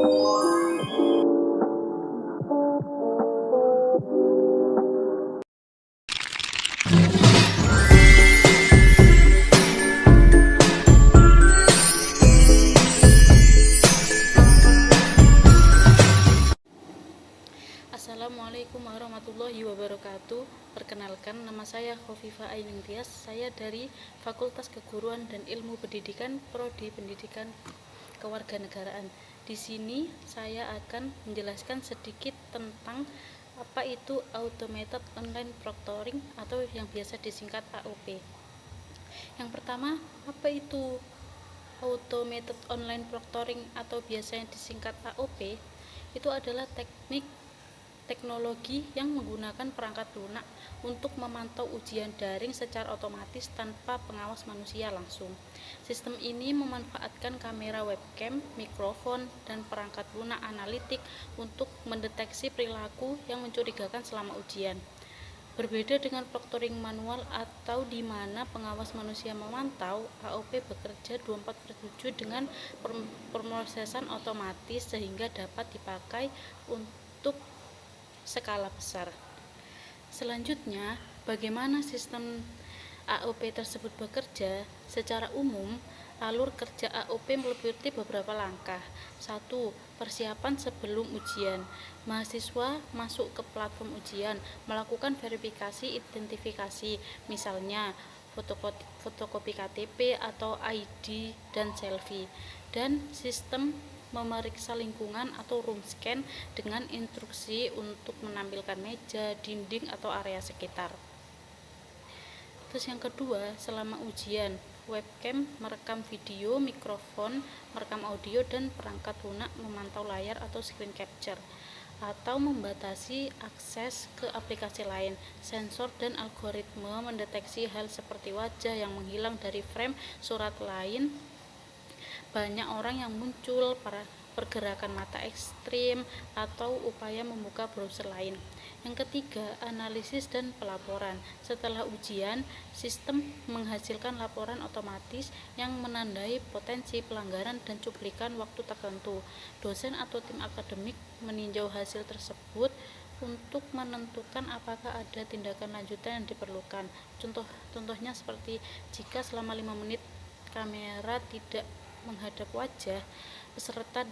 Assalamualaikum warahmatullahi wabarakatuh. Perkenalkan, nama saya Khofifah Ainun Tias. Saya dari Fakultas Keguruan dan Ilmu Pendidikan, Prodi Pendidikan Kewarganegaraan. Di sini saya akan menjelaskan sedikit tentang apa itu Automated Online Proctoring atau yang biasa disingkat AOP. Yang pertama, apa itu Automated Online Proctoring atau biasanya disingkat AOP? Itu adalah teknologi yang menggunakan perangkat lunak untuk memantau ujian daring secara otomatis tanpa pengawas manusia langsung. Sistem ini memanfaatkan kamera webcam, mikrofon, dan perangkat lunak analitik untuk mendeteksi perilaku yang mencurigakan selama ujian. Berbeda dengan proctoring manual atau di mana pengawas manusia memantau, AOP bekerja 24/7 dengan pemrosesan otomatis sehingga dapat dipakai untuk skala besar. Selanjutnya, bagaimana sistem AOP tersebut bekerja? Secara umum, alur kerja AOP meliputi beberapa langkah. 1. Persiapan sebelum ujian. Mahasiswa masuk ke platform ujian, melakukan verifikasi identifikasi, misalnya fotokopi KTP atau ID dan selfie, dan sistem memeriksa lingkungan atau room scan dengan instruksi untuk menampilkan meja, dinding, atau area sekitar. Terus yang kedua, selama ujian, webcam merekam video, mikrofon merekam audio, dan perangkat lunak memantau layar atau screen capture atau membatasi akses ke aplikasi lain. Sensor dan algoritma mendeteksi hal seperti wajah yang menghilang dari frame surat lain, banyak orang yang muncul, pergerakan mata ekstrim, atau upaya membuka browser lain. Yang ketiga, analisis dan pelaporan. Setelah ujian, sistem menghasilkan laporan otomatis yang menandai potensi pelanggaran dan cuplikan waktu tertentu. Dosen atau tim akademik meninjau hasil tersebut untuk menentukan apakah ada tindakan lanjutan yang diperlukan. Contohnya seperti jika selama 5 menit kamera tidak menghadap wajah peserta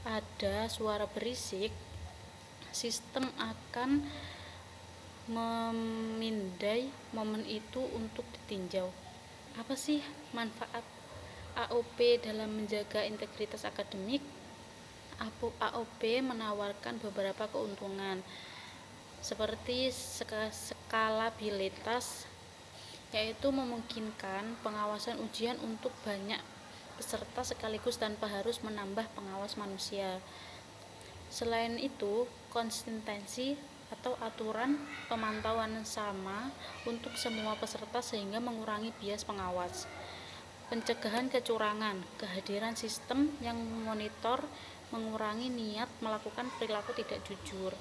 ada suara berisik, sistem akan memindai momen itu untuk ditinjau. Apa sih manfaat AOP dalam menjaga integritas akademik? AOP menawarkan beberapa keuntungan seperti skalabilitas, yaitu memungkinkan pengawasan ujian untuk banyak peserta sekaligus tanpa harus menambah pengawas manusia. Selain itu, konsistensi atau aturan pemantauan sama untuk semua peserta sehingga mengurangi bias pengawas. Pencegahan kecurangan, kehadiran sistem yang memonitor mengurangi niat melakukan perilaku tidak jujur.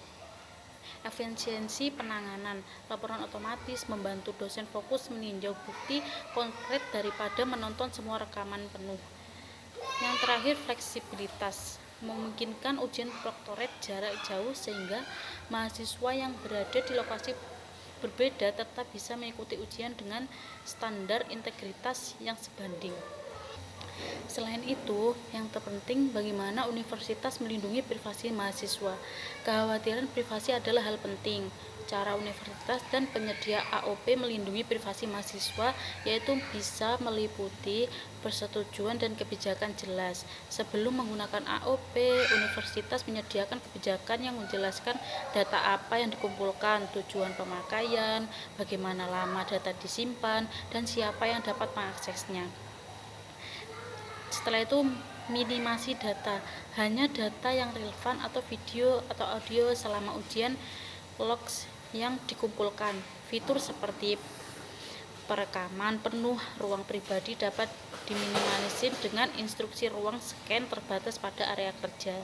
Efisiensi penanganan, laporan otomatis membantu dosen fokus meninjau bukti konkret daripada menonton semua rekaman penuh. Yang terakhir, fleksibilitas, memungkinkan ujian proctorate jarak jauh sehingga mahasiswa yang berada di lokasi berbeda tetap bisa mengikuti ujian dengan standar integritas yang sebanding. Selain itu, yang terpenting bagaimana universitas melindungi privasi mahasiswa. Kekhawatiran privasi adalah hal penting. Cara universitas dan penyedia AOP melindungi privasi mahasiswa yaitu bisa meliputi persetujuan dan kebijakan jelas. Sebelum menggunakan AOP, universitas menyediakan kebijakan yang menjelaskan data apa yang dikumpulkan, tujuan pemakaian, bagaimana lama data disimpan, dan siapa yang dapat mengaksesnya. Setelah itu, minimasi data, hanya data yang relevan atau video atau audio selama ujian, logs yang dikumpulkan. Fitur seperti perekaman penuh ruang pribadi dapat diminimalisir dengan instruksi ruang scan terbatas pada area kerja.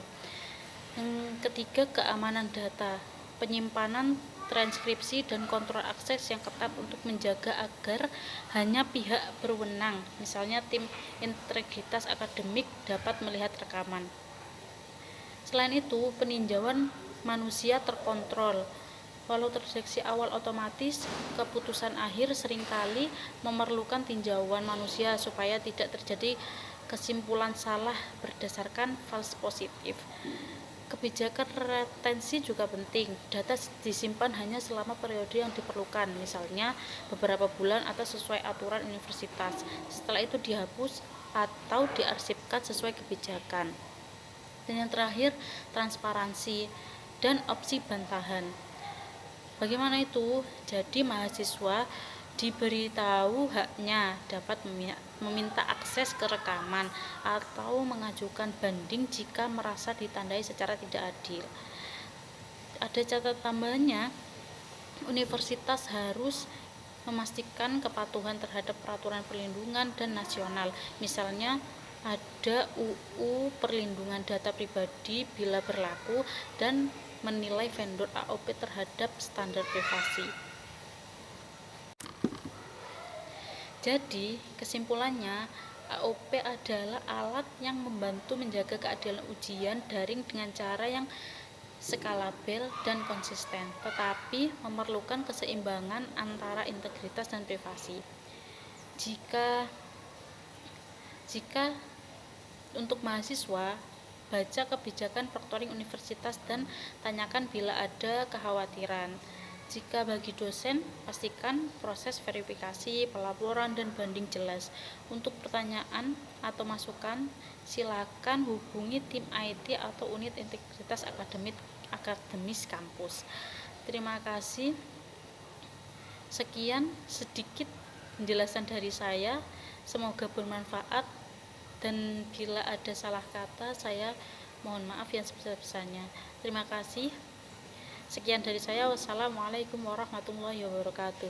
Yang ketiga, keamanan data. Penyimpanan transkripsi, dan kontrol akses yang ketat untuk menjaga agar hanya pihak berwenang, misalnya tim integritas akademik, dapat melihat rekaman. Selain itu, peninjauan manusia terkontrol. Walau terdeteksi awal otomatis, keputusan akhir seringkali memerlukan tinjauan manusia supaya tidak terjadi kesimpulan salah berdasarkan false positif. Kebijakan retensi juga penting. Data disimpan hanya selama periode yang diperlukan, misalnya beberapa bulan atau sesuai aturan universitas. Setelah itu dihapus atau diarsipkan sesuai kebijakan. Dan yang terakhir, transparansi dan opsi bantahan. Bagaimana itu? Jadi mahasiswa diberitahu haknya, dapat meminta akses ke rekaman atau mengajukan banding jika merasa ditandai secara tidak adil. Ada catatan tambahannya, universitas harus memastikan kepatuhan terhadap peraturan perlindungan dan nasional. Misalnya ada UU Perlindungan Data Pribadi bila berlaku, dan menilai vendor AOP terhadap standar privasi. Jadi, kesimpulannya, AOP adalah alat yang membantu menjaga keadilan ujian daring dengan cara yang skalabel dan konsisten, tetapi memerlukan keseimbangan antara integritas dan privasi. Jika untuk mahasiswa, baca kebijakan proctoring universitas dan tanyakan bila ada kekhawatiran. Jika bagi dosen, pastikan proses verifikasi, pelaporan, dan banding jelas. Untuk pertanyaan atau masukan, silakan hubungi tim IT atau unit integritas akademis kampus. Terima kasih. Sekian sedikit penjelasan dari saya. Semoga bermanfaat, dan bila ada salah kata, saya mohon maaf yang sebesar-besarnya. Terima kasih. Sekian dari saya. Wassalamualaikum warahmatullahi wabarakatuh.